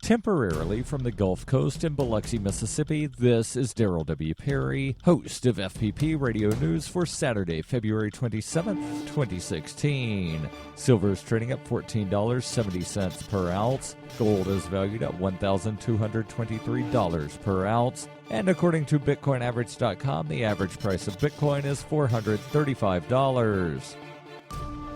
Temporarily from the Gulf Coast in Biloxi, Mississippi, this is Daryl W. Perry, host of FPP Radio News for Saturday, February 27th, 2016. Silver is trading at $14.70 per ounce. Gold is valued at $1,223 per ounce. And according to BitcoinAverage.com, the average price of Bitcoin is $435.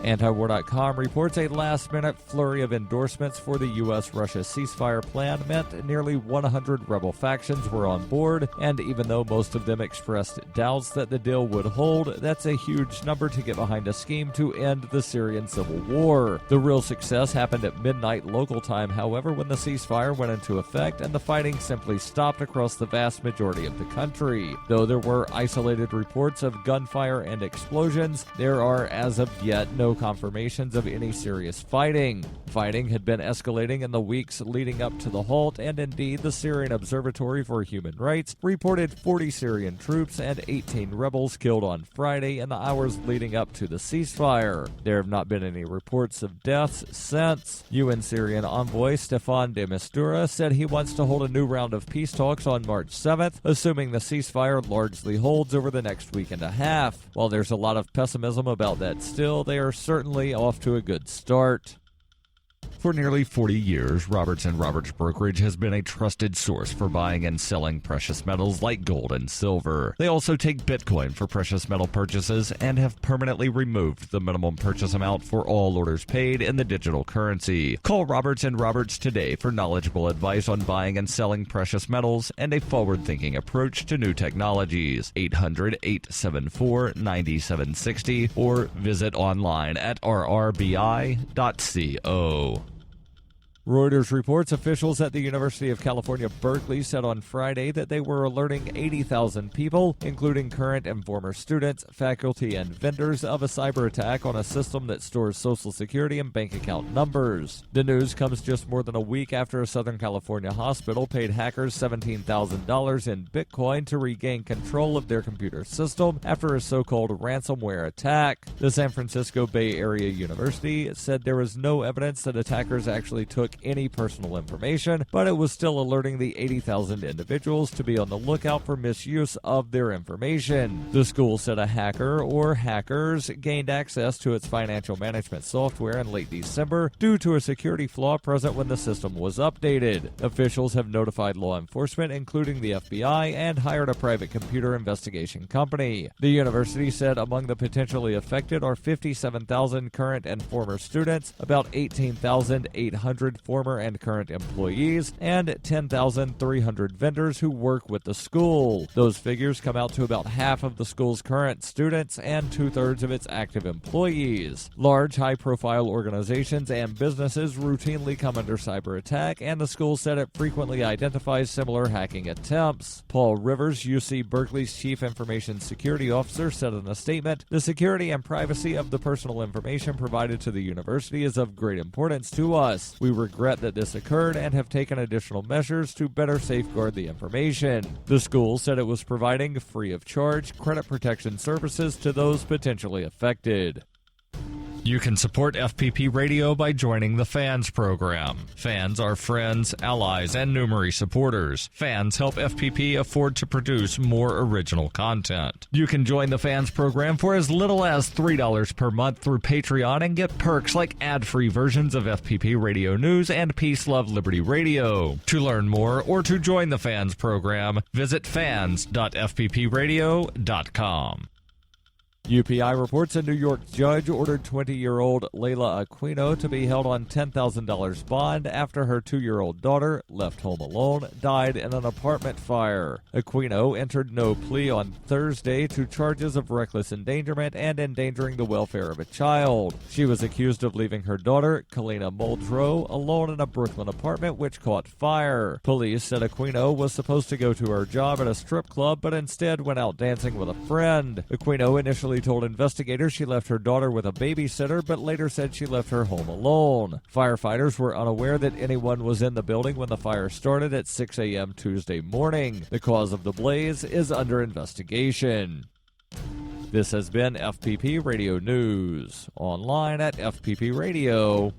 Antiwar.com reports a last-minute flurry of endorsements for the U.S.-Russia ceasefire plan meant nearly 100 rebel factions were on board, and even though most of them expressed doubts that the deal would hold, that's a huge number to get behind a scheme to end the Syrian civil war. The real success happened at midnight local time, however, when the ceasefire went into effect and the fighting simply stopped across the vast majority of the country. Though there were isolated reports of gunfire and explosions, there are, as of yet, no confirmations of any serious fighting. Fighting had been escalating in the weeks leading up to the halt, and indeed the Syrian Observatory for Human Rights reported 40 Syrian troops and 18 rebels killed on Friday in the hours leading up to the ceasefire. There have not been any reports of deaths since. UN Syrian envoy Stefan de Mistura said he wants to hold a new round of peace talks on March 7th, assuming the ceasefire largely holds over the next week and a half. While there's a lot of pessimism about that still, they are certainly off to a good start. For nearly 40 years, Roberts & Roberts Brokerage has been a trusted source for buying and selling precious metals like gold and silver. They also take Bitcoin for precious metal purchases and have permanently removed the minimum purchase amount for all orders paid in the digital currency. Call Roberts & Roberts today for knowledgeable advice on buying and selling precious metals and a forward-thinking approach to new technologies. 800-874-9760 or visit online at rrbi.co. Reuters reports officials at the University of California, Berkeley said on Friday that they were alerting 80,000 people, including current and former students, faculty, and vendors, of a cyber attack on a system that stores Social Security and bank account numbers. The news comes just more than a week after a Southern California hospital paid hackers $17,000 in Bitcoin to regain control of their computer system after a so-called ransomware attack. The San Francisco Bay Area University said there was no evidence that attackers actually took any personal information, but it was still alerting the 80,000 individuals to be on the lookout for misuse of their information. The school said a hacker or hackers gained access to its financial management software in late December due to a security flaw present when the system was updated. Officials have notified law enforcement, including the FBI, and hired a private computer investigation company. The university said among the potentially affected are 57,000 current and former students, about 18,800 former and current employees, and 10,300 vendors who work with the school. Those figures come out to about half of the school's current students and two-thirds of its active employees. Large, high-profile organizations and businesses routinely come under cyber attack, and the school said it frequently identifies similar hacking attempts. Paul Rivers, UC Berkeley's Chief Information Security Officer, said in a statement, "The security and privacy of the personal information provided to the university is of great importance to us. We regret that this occurred and have taken additional measures to better safeguard the information." The school said it was providing free of charge credit protection services to those potentially affected. You can support FPP Radio by joining the Fans program. Fans are friends, allies, and Numery supporters. Fans help FPP afford to produce more original content. You can join the Fans program for as little as $3 per month through Patreon and get perks like ad-free versions of FPP Radio News and Peace, Love, Liberty Radio. To learn more or to join the Fans program, visit fans.fppradio.com. UPI reports a New York judge ordered 20-year-old Layla Aquino to be held on $10,000 bond after her 2-year-old daughter, left home alone, died in an apartment fire. Aquino entered no plea on Thursday to charges of reckless endangerment and endangering the welfare of a child. She was accused of leaving her daughter, Kalina Muldrow, alone in a Brooklyn apartment which caught fire. Police said Aquino was supposed to go to her job at a strip club, but instead went out dancing with a friend. Aquino initially told investigators she left her daughter with a babysitter, but later said she left her home alone. Firefighters were unaware that anyone was in the building when the fire started at 6 a.m. Tuesday morning. The cause of the blaze is under investigation. This has been FPP Radio News, online at fppradio.com.